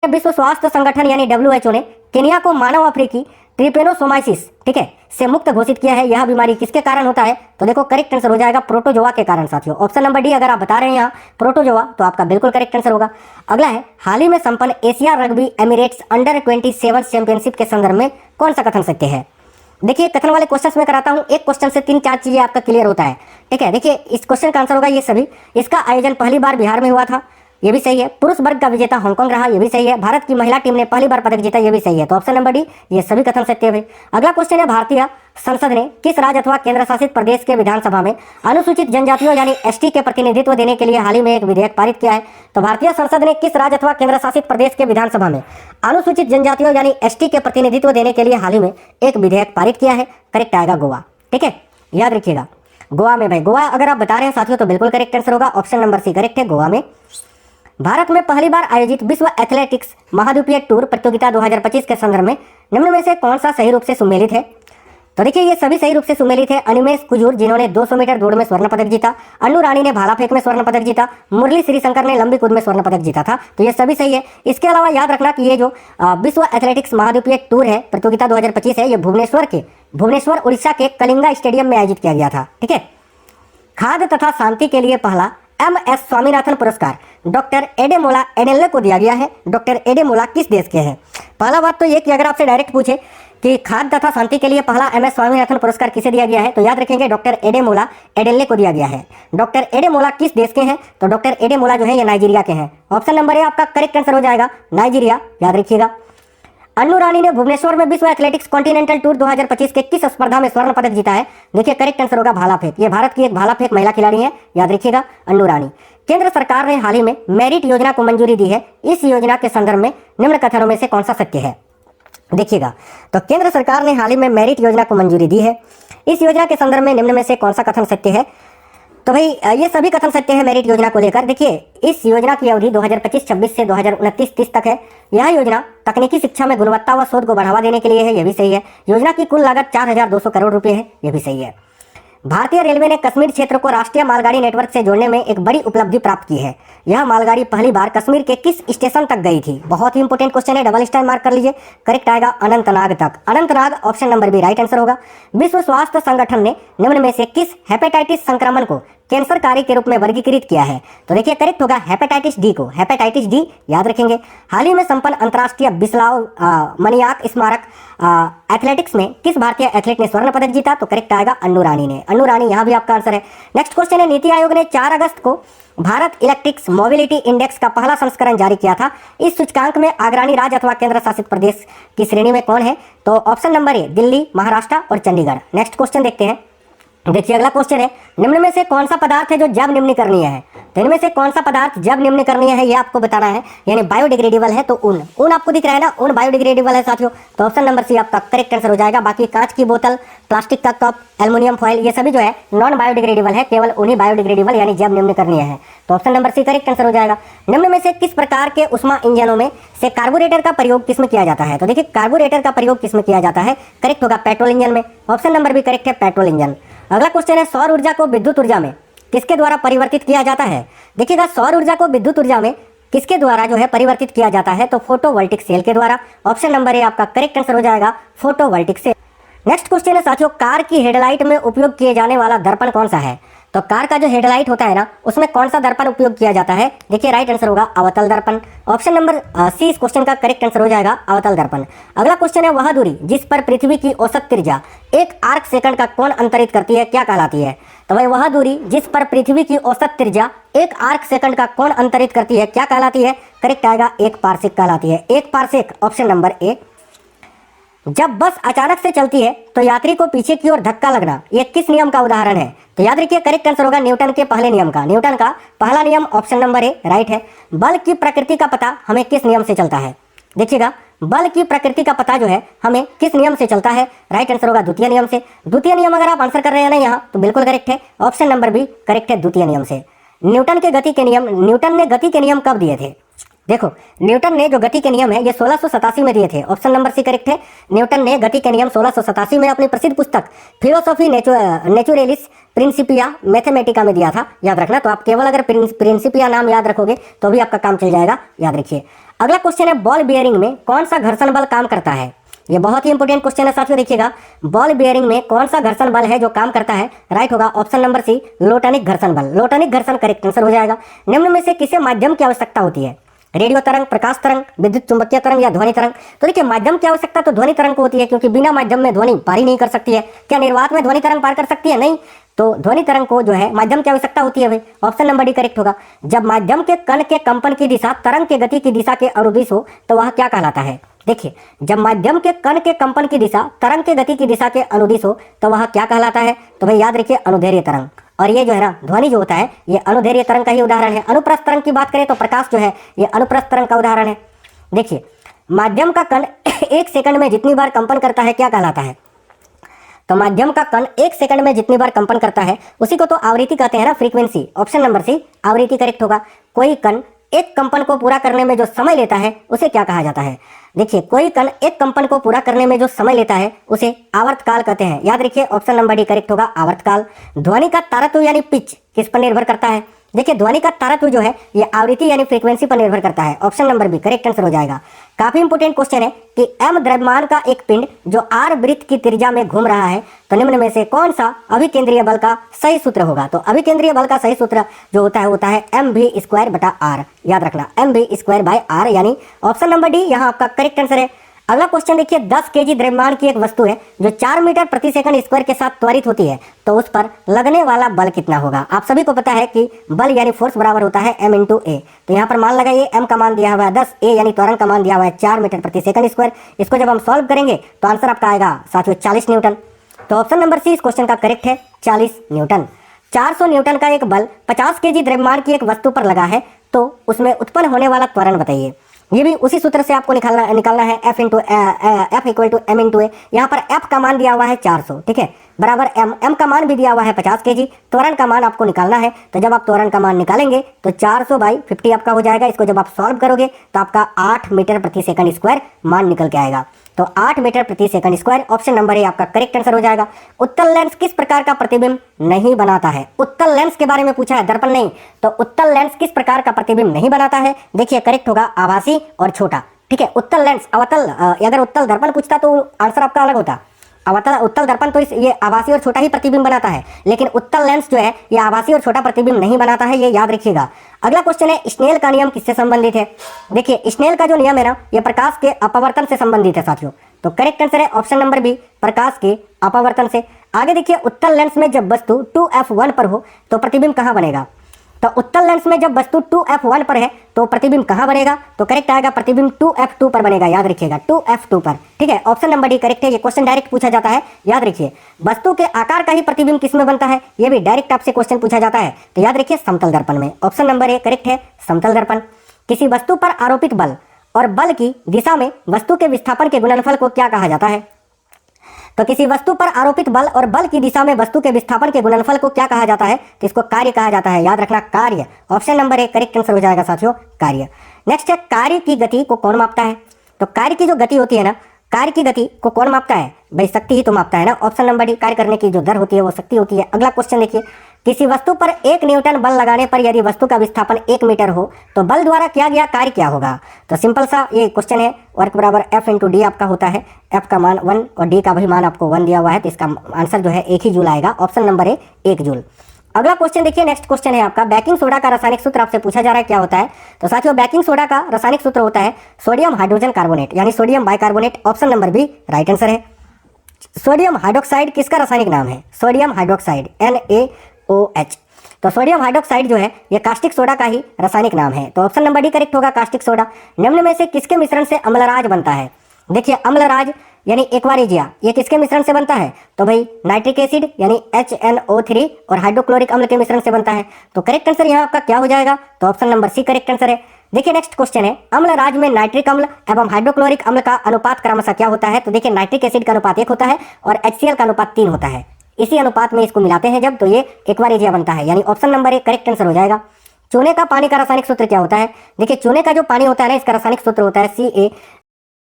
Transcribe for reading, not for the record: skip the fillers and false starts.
विश्व स्वास्थ्य संगठन यानी WHO ने केनिया को मानव अफ्रीकी ट्रिपेनोसोमाइसिस, ठीक है, से मुक्त घोषित किया है। यह बीमारी किसके कारण होता है? तो देखो करेक्ट आंसर हो जाएगा प्रोटोजोआ के कारण साथियों। ऑप्शन नंबर डी अगर आप बता रहे हैं यहाँ प्रोटोजोआ तो आपका बिल्कुल करेक्ट आंसर होगा। अगला है, हाल ही में संपन्न Asia rugby Emirates under 27 championship के संदर्भ में कौन सा कथन सत्य है? देखिए कथन वाले क्वेश्चंस में कराता हूं, एक क्वेश्चन से 3-4 चीजें आपका क्लियर होता है, ठीक है। देखिए इस क्वेश्चन का आंसर होगा ये सभी। इसका आयोजन पहली बार बिहार में हुआ था, ये भी सही है। पुरुष वर्ग का विजेता हांगकांग रहा, ये भी सही है। भारत की महिला टीम ने पहली बार पदक जीता, ये भी सही है। तो ऑप्शन नंबर डी ये सभी कथन सत्य है। अगला क्वेश्चन है, भारतीय संसद ने किस राज्य अथवा केंद्र शासित प्रदेश के विधानसभा में अनुसूचित जनजातियों यानी एसटी के प्रतिनिधित्व देने के लिए हाल ही में एक विधेयक पारित किया है? तो भारतीय संसद ने किस राज्य अथवा केंद्र शासित प्रदेश के विधानसभा में अनुसूचित जनजातियों यानी एसटी के प्रतिनिधित्व देने के लिए हाल ही में एक विधेयक पारित किया है? करेक्ट आएगा गोवा, ठीक है, याद रखिएगा। गोवा में भाई, गोवा अगर आप बता रहे हैं साथियों तो बिल्कुल करेक्ट आंसर होगा। ऑप्शन नंबर सी करेक्ट है, गोवा में। भारत में पहली बार आयोजित विश्व एथलेटिक्स महाद्वीपीय टूर प्रतियोगिता 2025 के संदर्भ में निम्न में से कौन सा सही रूप से सुमेलित है? तो देखिए ये सभी सही रूप से सुमेलित है। अनिमेश कुजूर जिन्होंने 200 मीटर दौड़ में स्वर्ण पदक जीता, अन्नू रानी ने भाला फेंक में स्वर्ण पदक जीता, मुरली श्रीशंकर ने लंबी कूद में स्वर्ण पदक जीता था, तो ये सभी सही है। इसके अलावा याद रखना कि ये जो विश्व एथलेटिक्स महाद्वीपीय टूर है प्रतियोगिता 2025 है, ये भुवनेश्वर उड़ीसा के कलिंगा स्टेडियम में आयोजित किया गया था, ठीक है। खाद्य तथा शांति के लिए पहला MS स्वामीनाथन पुरस्कार डॉक्टर एडेमोला एडेल्ले को दिया गया है। डॉक्टर एडेमोला किस देश के हैं? पहला बात तो ये कि अगर आपसे डायरेक्ट पूछे कि खाद्य तथा शांति के लिए पहला MS स्वामीनाथन पुरस्कार किसे दिया गया है, तो याद रखेंगे डॉक्टर एडेमोला एडेल्ले को दिया गया है। डॉक्टर एडेमोला किस देश के हैं? तो डॉक्टर एडेमोला जो है ये नाइजीरिया के हैं। ऑप्शन नंबर ए आपका करेक्ट आंसर हो जाएगा, नाइजीरिया, याद रखिएगा। अन्नू रानी ने भुवनेश्वर में विश्व एथलेटिक्स कॉन्टिनेंटल टूर 2025 के किस स्पर्धा में स्वर्ण पदक जीता है? देखिए करेक्ट आंसर होगा भाला फेंक। ये भारत की एक भाला फेंक महिला खिलाड़ी है, याद रखिएगा, अन्नू रानी। केंद्र सरकार ने हाल ही में मेरिट योजना को मंजूरी दी है। इस योजना के संदर्भ में निम्न कथनों में से कौन सा सत्य है? देखिएगा, तो केंद्र सरकार ने हाल ही में मेरिट योजना को मंजूरी दी है। इस योजना के संदर्भ में निम्न में से कौन सा कथन सत्य है? तो भाई ये सभी कथन सत्य है मेरिट योजना को लेकर। देखिए इस योजना की अवधि 2025-26 से 2029-30 तक है। यह योजना तकनीकी शिक्षा में गुणवत्ता व शोध को बढ़ावा देने के लिए है, यह भी सही है। योजना की कुल लागत 4200 करोड़ रुपए है, यह भी सही है। भारतीय रेलवे ने कश्मीर क्षेत्र को राष्ट्रीय मालगाड़ी नेटवर्क से जोड़ने में एक बड़ी उपलब्धि प्राप्त की है। यह मालगाड़ी पहली बार कश्मीर के किस स्टेशन तक गई थी? बहुत ही इंपोर्टेंट क्वेश्चन है, डबल स्टार मार्क कर लीजिए। करेक्ट आएगा अनंतनाग तक। Anantnag option number B right answer होगा। विश्व स्वास्थ्य संगठन ने निम्न में से किस हेपेटाइटिस संक्रमण को कैंसरकारी के रूप में वर्गीकृत किया है? तो देखिए करेक्ट होगा हेपेटाइटिस डी को, हेपेटाइटिस डी, याद रखेंगे। हाल ही में संपन्न अंतर्राष्ट्रीय बिस्लाव मनियाक स्मारक एथलेटिक्स में किस भारतीय एथलीट ने स्वर्ण पदक जीता? तो करेक्ट आएगा अन्नू रानी ने। अन्नू रानी यहाँ भी आपका आंसर है। नेक्स्ट क्वेश्चन है, नीति आयोग ने 4 अगस्त को भारत इलेक्ट्रिक्स मोबिलिटी इंडेक्स का पहला संस्करण जारी किया था। इस सूचकांक में अग्रणी राज्य अथवा केंद्र शासित प्रदेश की श्रेणी में कौन है? तो option number A Delhi, Maharashtra और चंडीगढ़। नेक्स्ट क्वेश्चन देखते हैं। देखिए अगला क्वेश्चन है, निम्न में से कौन सा पदार्थ है जो जैव निम्नीकरणीय है? तो इनमें से कौन सा पदार्थ जैव निम्नीकरणीय है ये आपको बताना है, यानी बायोडिग्रेडेबल है। तो ऊन आपको दिख रहा है ना, ऊन बायोडिग्रेडेबल है साथियों। तो ऑप्शन नंबर सी आपका करेक्ट आंसर हो जाएगा। बाकी कांच की बोतल, प्लास्टिक का कप, एल्युमिनियम फॉइल, ये सभी जो है नॉन बायोडिग्रेडेबल है, केवल ऊन ही बायोडिग्रेडेबल यानी जैव निम्नीकरणीय है। तो option number C correct answer हो जाएगा। निम्न में से किस प्रकार के उष्मा इंजनों में से कार्बोरेटर का प्रयोग किसमें किया जाता है? तो देखिए कार्बोरेटर का प्रयोग किसमें किया जाता है? करेक्ट होगा पेट्रोल इंजन में। ऑप्शन नंबर बी करेक्ट है, पेट्रोल इंजन। अगला क्वेश्चन है, सौर ऊर्जा को विद्युत ऊर्जा में किसके द्वारा परिवर्तित किया जाता है? देखिएगा सौर ऊर्जा को विद्युत ऊर्जा में किसके द्वारा जो है परिवर्तित किया जाता है? तो फोटोवोल्टिक सेल के द्वारा। ऑप्शन नंबर ए आपका करेक्ट आंसर हो जाएगा, फोटोवोल्टिक सेल। नेक्स्ट क्वेश्चन है साथियों, कार की हेडलाइट में उपयोग किए जाने वाला दर्पण कौन सा है? तो कार का जो हेडलाइट होता है ना, उसमें कौन सा दर्पण उपयोग किया जाता है? देखिए राइट आंसर होगा अवतल दर्पण। ऑप्शन नंबर सी इस क्वेश्चन का करेक्ट आंसर हो जाएगा, अवतल दर्पण। अगला क्वेश्चन है, वह दूरी जिस पर पृथ्वी की औसत त्रिज्या 1 आर्क सेकंड का कोण अंतरित करती है क्या कहलाती है? तो भाई वह दूरी जिस पर पृथ्वी की औसत त्रिज्या 1 आर्क सेकंड का कोण अंतरित करती है क्या कहलाती है? करेक्ट आएगा 1 पारसेक कहलाती है। 1 पारसेक, ऑप्शन नंबर ए। जब बस अचानक से चलती है तो यात्री को पीछे की ओर धक्का लगना, यह किस नियम का उदाहरण है? तो याद रखिए करेक्ट आंसर होगा न्यूटन के पहले नियम का। न्यूटन का पहला नियम ऑप्शन नंबर ए राइट है। बल की प्रकृति का पता हमें किस नियम से चलता है? देखिएगा बल की प्रकृति का पता जो है हमें किस नियम से चलता है? राइट आंसर होगा द्वितीय नियम से। द्वितीय नियम अगर आप आंसर कर रहे हैं ना यहाँ तो बिल्कुल करेक्ट है, ऑप्शन नंबर बी करेक्ट है, द्वितीय नियम से। न्यूटन ने गति के नियम कब दिए थे? देखो न्यूटन ने जो गति के नियम है ये 1687 में दिए थे। ऑप्शन नंबर सी करेक्ट है, न्यूटन ने गति के नियम 1687 में अपनी प्रसिद्ध पुस्तक फिलोसॉफी नेचुरलिस प्रिंसिपिया मैथमेटिका में दिया था, याद रखना। तो आप केवल अगर प्रिंसिपिया नाम याद रखोगे तो भी आपका काम चल जाएगा, याद रखिए। अगला क्वेश्चन है बॉल बियरिंग में कौन सा घर्षण बल काम करता है। ये बहुत ही इंपॉर्टेंट क्वेश्चन है साथियों, देखिएगा बॉल बियरिंग में कौन सा घर्षण बल है जो काम करता है। राइट होगा ऑप्शन नंबर सी, लोटनिक घर्षण बल। लोटनिक घर्षण करेक्ट आंसर हो जाएगा। निम्न में से किसे माध्यम की आवश्यकता होती है, रेडियो तरंग, प्रकाश तरंग, विद्युत चुंबकीय तरंग या ध्वनि तरंग। तो देखिए माध्यम की आवश्यकता तो ध्वनि तरंग को होती है, क्योंकि बिना माध्यम में ध्वनि पार ही नहीं कर सकती है। क्या निर्वात में ध्वनि तरंग पार कर सकती है? नहीं। तो ध्वनि तरंग को जो है माध्यम की आवश्यकता होती है भाई। ऑप्शन नंबर डी करेक्ट होगा। जब माध्यम के कण के कंपन की दिशा तरंग के गति की दिशा के अनुदिश हो तो वह क्या कहलाता है। देखिए जब माध्यम के कण के कंपन की दिशा तरंग के गति की दिशा के अनुदिश हो तो वह क्या कहलाता है। तो भाई याद रखिए अनुदैर्ध्य तरंग। और ये जो है ना ध्वनि जो होता है ये अनुदैर्ध्य तरंग का ही उदाहरण है। अनुप्रस्थ तरंग की बात करें तो प्रकाश जो है ये अनुप्रस्थ तरंग का उदाहरण है। देखिए माध्यम का कण 1 सेकंड में जितनी बार कंपन करता है क्या कहलाता है। तो माध्यम का कण 1 सेकंड में जितनी बार कंपन करता है उसी को तो आवृत्ति कहते हैं ना, फ्रीक्वेंसी। ऑप्शन नंबर सी आवृत्ति करेक्ट होगा। कोई कण एक कंपन को पूरा करने में जो समय लेता है उसे क्या कहा जाता है। देखिए कोई कण एक कंपन को पूरा करने में जो समय लेता है उसे आवर्तकाल कहते हैं। याद रखिए ऑप्शन नंबर डी करेक्ट होगा, आवर्तकाल। ध्वनि का तारत्व यानी पिच किस पर निर्भर करता है। देखिए ध्वनि का तारत्व जो है ये आवृत्ति यानी फ्रीक्वेंसी पर निर्भर करता है। Option number B correct answer हो जाएगा। काफी इंपोर्टेंट क्वेश्चन है कि m द्रव्यमान का एक पिंड जो r वृत्त की त्रिज्या में घूम रहा है तो निम्न में से कौन सा अभिकेंद्रीय बल का सही सूत्र होगा। तो अभिकेंद्रीय बल का सही सूत्र जो होता है mv²/r। याद रखना mv²/r, यानी ऑप्शन नंबर डी यहाँ आपका करेक्ट आंसर है। अगला क्वेश्चन देखिए 10 केजी द्रव्यमान की एक वस्तु है जो 4 मीटर प्रति सेकंड स्क्वायर के साथ त्वरित होती है तो उस पर लगने वाला बल कितना होगा। आप सभी को पता है कि बल यानी फोर्स बराबर होता है m × a। तो यहाँ पर मान लगाइए m का मान दिया हुआ है 10, a यानी त्वरण का मान दिया हुआ है 4 मीटर प्रति सेकंड स्क्वायर। इसको जब हम सॉल्व करेंगे तो आंसर आपका आएगा साथियों 40 न्यूटन। तो ऑप्शन नंबर सी इस क्वेश्चन का करेक्ट है, 40 न्यूटन। 400 न्यूटन का एक बल 50 केजी द्रव्यमान की एक वस्तु पर लगा है तो उसमें उत्पन्न होने वाला त्वरण बताइए। ये भी उसी सूत्र से आपको निकालना है F = m × a। यहाँ पर F का मान दिया हुआ है 400, ठीक है, बराबर m का मान भी दिया हुआ है 50 केजी। त्वरण का मान आपको निकालना है। तो जब आप त्वरण का मान निकालेंगे तो 400/50 आपका हो जाएगा। इसको जब आप सॉल्व करोगे तो आपका 8 मीटर प्रति सेकंड स्क्वायर मान निकल के आएगा। तो 8 मीटर प्रति second square option number A आपका करेक्ट आंसर हो जाएगा। उत्तल लेंस किस प्रकार का प्रतिबिंब नहीं बनाता है। उत्तल लेंस के बारे में पूछा है, दर्पण नहीं। तो उत्तल लेंस किस प्रकार का प्रतिबिंब नहीं बनाता है। देखिए करेक्ट होगा आभासी और छोटा, ठीक है। उत्तल लेंस अवतल, अगर उत्तल दर्पण पूछता तो आंसर आपका अलग होता। उत्तल दर्पण तो ये आभासी और छोटा ही प्रतिबिंब बनाता है, लेकिन उत्तल लेंस जो है ये आभासी और छोटा प्रतिबिंब नहीं बनाता है, ये याद रखिएगा। अगला क्वेश्चन है स्नेल का नियम किससे संबंधित है। देखिए स्नेल का जो नियम है ना ये प्रकाश के अपवर्तन से संबंधित है साथियों। तो करेक्ट आंसर है ऑप्शन नंबर बी, प्रकाश के अपवर्तन से। आगे देखिए उत्तल लेंस में जब वस्तु 2f1 पर हो तो प्रतिबिंब कहाँ बनेगा। तो उत्तल लेंस में जब वस्तु 2f1 पर है तो प्रतिबिंब कहाँ बनेगा। तो करेक्ट आएगा प्रतिबिंब 2f2 पर बनेगा। याद रखिएगा 2f2 पर, ठीक है। ऑप्शन नंबर डी करेक्ट है। ये क्वेश्चन डायरेक्ट पूछा जाता है, याद रखिए। वस्तु के आकार का ही प्रतिबिंब किसमें बनता है, ये भी डायरेक्ट आपसे क्वेश्चन पूछा जाता है। तो याद रखिए समतल दर्पण में। ऑप्शन नंबर ए करेक्ट है, समतल दर्पण। किसी वस्तु पर आरोपित बल और बल की दिशा में वस्तु के विस्थापन के गुणनफल को क्या कहा जाता है। तो किसी वस्तु पर आरोपित बल और बल की दिशा में वस्तु के विस्थापन के गुणनफल को क्या कहा जाता है। तो इसको कार्य कहा जाता है। याद रखना कार्य। Option number A correct answer हो जाएगा साथियों, कार्य। नेक्स्ट है कार्य की गति को कौन मापता है। तो कार्य की जो गति होती है ना, कार्य की गति को कौन मापता है, भाई शक्ति ही तो मापता है ना। ऑप्शन नंबर डी, कार्य करने की जो दर होती है वो शक्ति होती है। अगला क्वेश्चन देखिए, किसी वस्तु पर 1 न्यूटन बल लगाने पर यदि वस्तु का विस्थापन 1 मीटर हो तो बल द्वारा किया गया कार्य क्या होगा। तो सिंपल सा ये क्वेश्चन है, वर्क बराबर F × d आपका होता है। F का मान 1 और D का भी मान आपको 1 दिया हुआ है, तो इसका आंसर जो है 1 ही जूल आएगा। Option number A 1 joule. अगला क्वेश्चन देखिए, नेक्स्ट क्वेश्चन है आपका बेकिंग सोडा का रासायनिक सूत्र आपसे पूछा जा रहा है, क्या होता है। तो साथियों बेकिंग सोडा का रासायनिक सूत्र होता है सोडियम हाइड्रोजन कार्बोनेट, यानी sodium bicarbonate. Option number B right answer है। सोडियम हाइड्रोक्साइड किसका रासायनिक नाम है। Sodium hydroxide NaOH। तो सोडियम हाइड्रोक्साइड जो है ये कास्टिक सोडा का ही रासायनिक नाम है। तो ऑप्शन नंबर डी करेक्ट होगा, कास्टिक सोडा। निम्न में से किसके मिश्रण से अम्लराज बनता है। देखिए अम्लराज यानी एक्वारिजिया ये किसके मिश्रण से बनता है। तो भाई नाइट्रिक एसिड यानी HNO3 और हाइड्रोक्लोरिक अम्ल के मिश्रण से बनता है। तो करेक्ट आंसर यहाँ आपका क्या हो जाएगा। तो option number C correct answer है। देखिए नेक्स्ट क्वेश्चन है, अम्लराज में नाइट्रिक अम्ल एवं हाइड्रोक्लोरिक अम्ल का अनुपात क्रमशः क्या होता है। तो देखिए नाइट्रिक एसिड का अनुपात 1 होता है और HCl का अनुपात 3 होता है। इसी अनुपात में इसको मिलाते हैं जब, तो ये एक्वारिजिया बनता है, यानी option number A correct answer हो जाएगा। चूने का पानी का रासायनिक सूत्र क्या होता है। देखिए चूने का जो पानी होता है ना इसका रासायनिक सूत्र होता है